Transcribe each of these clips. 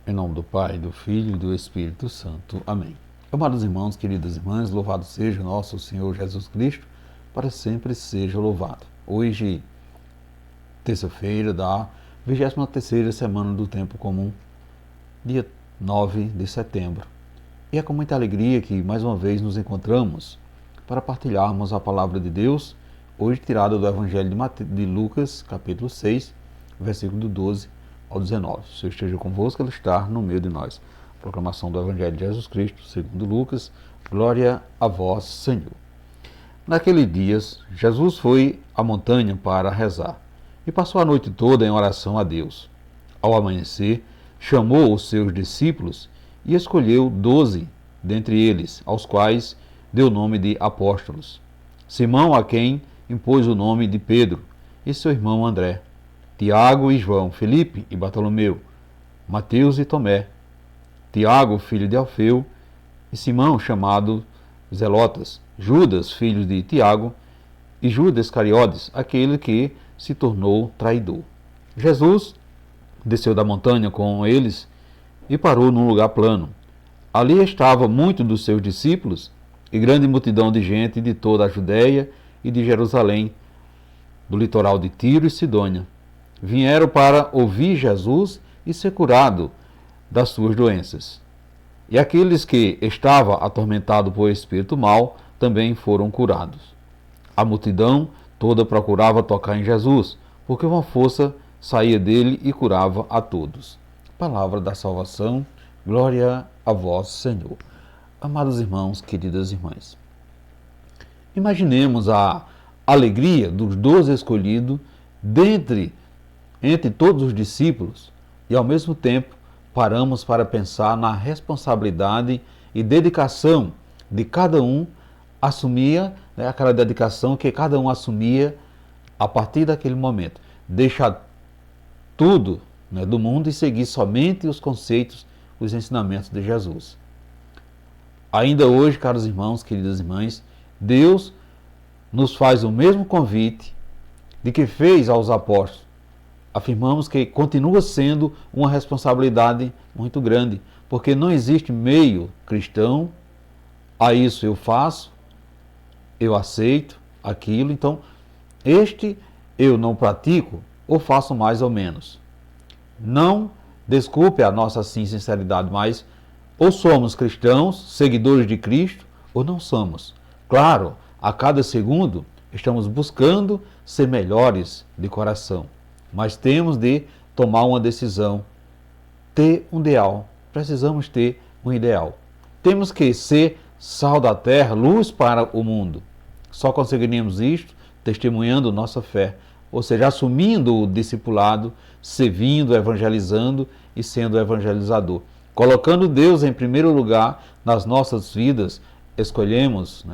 Em nome do Pai, do Filho e do Espírito Santo. Amém. Amados irmãos, queridas irmãs, louvado seja nosso Senhor Jesus Cristo, para sempre seja louvado. Hoje, terça-feira da 23ª semana do Tempo Comum, dia 9 de setembro. E é com muita alegria que mais uma vez nos encontramos para partilharmos a palavra de Deus, hoje tirada do Evangelho de Lucas, capítulo 6, versículo do 12 ao 19. Se eu esteja convosco, Ele está no meio de nós. Proclamação do Evangelho de Jesus Cristo, segundo Lucas. Glória a vós, Senhor. Naqueles dias, Jesus foi à montanha para rezar e passou a noite toda em oração a Deus. Ao amanhecer, chamou os seus discípulos e escolheu 12 dentre eles, aos quais deu o nome de apóstolos. Simão, a quem impôs o nome de Pedro, e seu irmão André, Tiago e João, Felipe e Bartolomeu, Mateus e Tomé, Tiago, filho de Alfeu, e Simão, chamado Zelotas, Judas, filho de Tiago, e Judas Iscariotes, aquele que se tornou traidor. Jesus desceu da montanha com eles e parou num lugar plano. Ali estava muito dos seus discípulos e grande multidão de gente de toda a Judéia e de Jerusalém, do litoral de Tiro e Sidônia. Vieram para ouvir Jesus e ser curado das suas doenças. E aqueles que estavam atormentados por espírito mau também foram curados. A multidão toda procurava tocar em Jesus, porque uma força saía dele e curava a todos. Palavra da salvação, glória a vós, Senhor. Amados irmãos, queridas irmãs, imaginemos a alegria dos 12 escolhidos entre todos os discípulos e, ao mesmo tempo, paramos para pensar na responsabilidade e dedicação de cada um, aquela dedicação que cada um assumia a partir daquele momento. Deixar tudo do mundo e seguir somente os conceitos, os ensinamentos de Jesus. Ainda hoje, caros irmãos, queridas irmãs, Deus nos faz o mesmo convite de que fez aos apóstolos. Afirmamos que continua sendo uma responsabilidade muito grande, porque não existe meio cristão, a isso eu faço, eu aceito aquilo, então este eu não pratico ou faço mais ou menos. Não desculpe a nossa sinceridade, mas ou somos cristãos, seguidores de Cristo, ou não somos. Claro, a cada segundo estamos buscando ser melhores de coração, mas temos de tomar uma decisão, ter um ideal. Precisamos ter um ideal. Temos que ser sal da terra, luz para o mundo. Só conseguiremos isto testemunhando nossa fé, ou seja, assumindo o discipulado, servindo, evangelizando e sendo evangelizador. Colocando Deus em primeiro lugar nas nossas vidas, escolhemos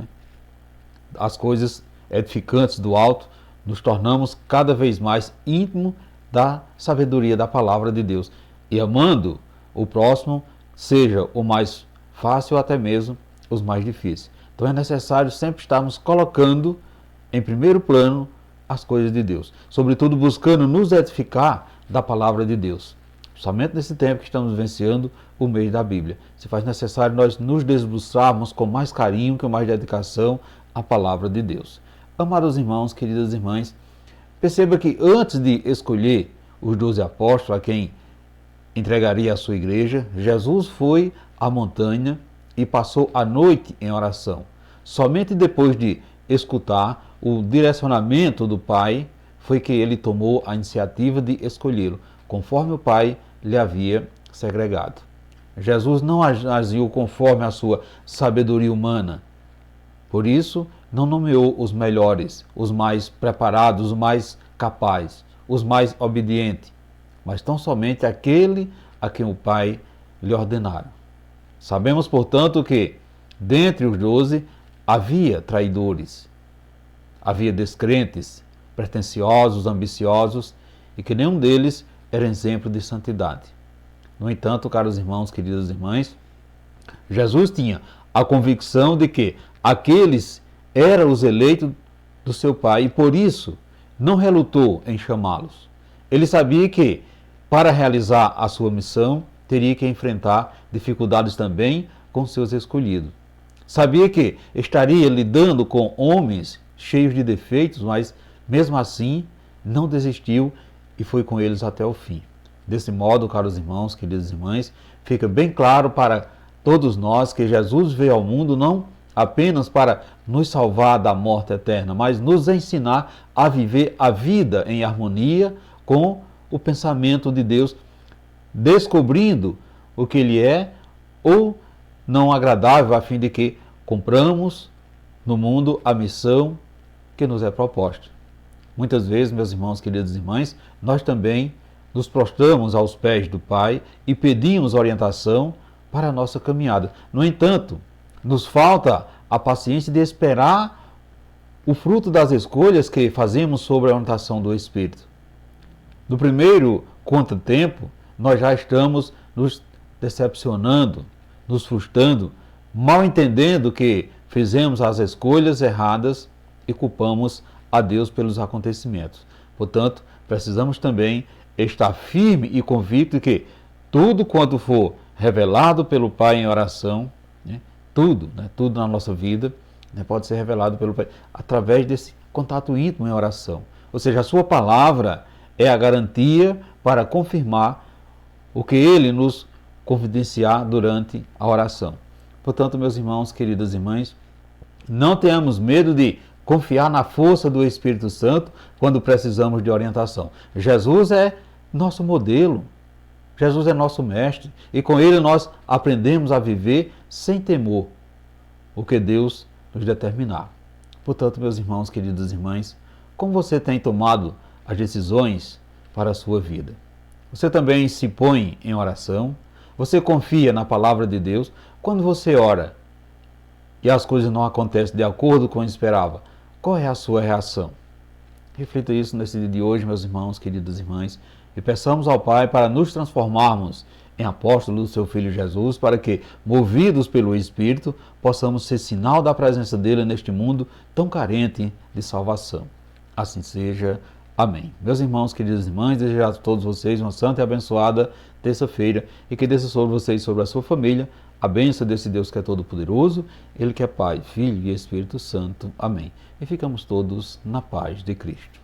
as coisas edificantes do alto, nos tornamos cada vez mais íntimos da sabedoria da palavra de Deus. E amando o próximo, seja o mais fácil ou até mesmo os mais difíceis. Então é necessário sempre estarmos colocando em primeiro plano as coisas de Deus. Sobretudo buscando nos edificar da palavra de Deus. Somente nesse tempo que estamos vivenciando o mês da Bíblia. Se faz necessário nós nos debruçarmos com mais carinho, com mais dedicação à palavra de Deus. Amados irmãos, queridas irmãs, perceba que antes de escolher os 12 apóstolos a quem entregaria a sua igreja, Jesus foi à montanha e passou a noite em oração. Somente depois de escutar o direcionamento do Pai, foi que ele tomou a iniciativa de escolhê-lo, conforme o Pai lhe havia segregado. Jesus não agiu conforme a sua sabedoria humana. Por isso, não nomeou os melhores, os mais preparados, os mais capazes, os mais obedientes, mas tão somente aquele a quem o Pai lhe ordenara. Sabemos, portanto, que dentre os 12 havia traidores, havia descrentes, pretensiosos, ambiciosos, e que nenhum deles era exemplo de santidade. No entanto, caros irmãos, queridas irmãs, Jesus tinha a convicção de que aqueles eram os eleitos do seu Pai e por isso não relutou em chamá-los. Ele sabia que, para realizar a sua missão, teria que enfrentar dificuldades também com seus escolhidos. Sabia que estaria lidando com homens cheios de defeitos, mas mesmo assim não desistiu e foi com eles até o fim. Desse modo, caros irmãos, queridas irmãs, fica bem claro para todos nós que Jesus veio ao mundo não apenas para nos salvar da morte eterna, mas nos ensinar a viver a vida em harmonia com o pensamento de Deus, descobrindo o que Ele é ou não agradável, a fim de que cumpramos no mundo a missão que nos é proposta. Muitas vezes, meus irmãos, queridas irmãs, nós também nos prostramos aos pés do Pai e pedimos orientação para a nossa caminhada. No entanto, nos falta a paciência de esperar o fruto das escolhas que fazemos sobre a orientação do Espírito. No primeiro contratempo, nós já estamos nos decepcionando, nos frustrando, mal entendendo que fizemos as escolhas erradas e culpamos a Deus pelos acontecimentos. Portanto, precisamos também estar firme e convicto de que tudo quanto for revelado pelo Pai em oração, tudo na nossa vida, pode ser revelado pelo Pai através desse contato íntimo em oração. Ou seja, a sua palavra é a garantia para confirmar o que Ele nos confidenciar durante a oração. Portanto, meus irmãos, queridas irmãs, não tenhamos medo de confiar na força do Espírito Santo quando precisamos de orientação. Jesus é nosso modelo, Jesus é nosso mestre e com Ele nós aprendemos a viver sem temor o que Deus nos determinar. Portanto, meus irmãos, queridas irmãs, como você tem tomado as decisões para a sua vida? Você também se põe em oração? Você confia na palavra de Deus? Quando você ora e as coisas não acontecem de acordo com o que esperava, qual é a sua reação? Reflita isso nesse dia de hoje, meus irmãos, queridas irmãs, e peçamos ao Pai para nos transformarmos em apóstolos do seu Filho Jesus, para que, movidos pelo Espírito, possamos ser sinal da presença dele neste mundo tão carente de salvação. Assim seja. Amém. Meus irmãos, queridas irmãs, desejo a todos vocês uma santa e abençoada terça-feira e que desça sobre vocês e sobre a sua família a bênção desse Deus que é todo-poderoso, Ele que é Pai, Filho e Espírito Santo. Amém. E ficamos todos na paz de Cristo.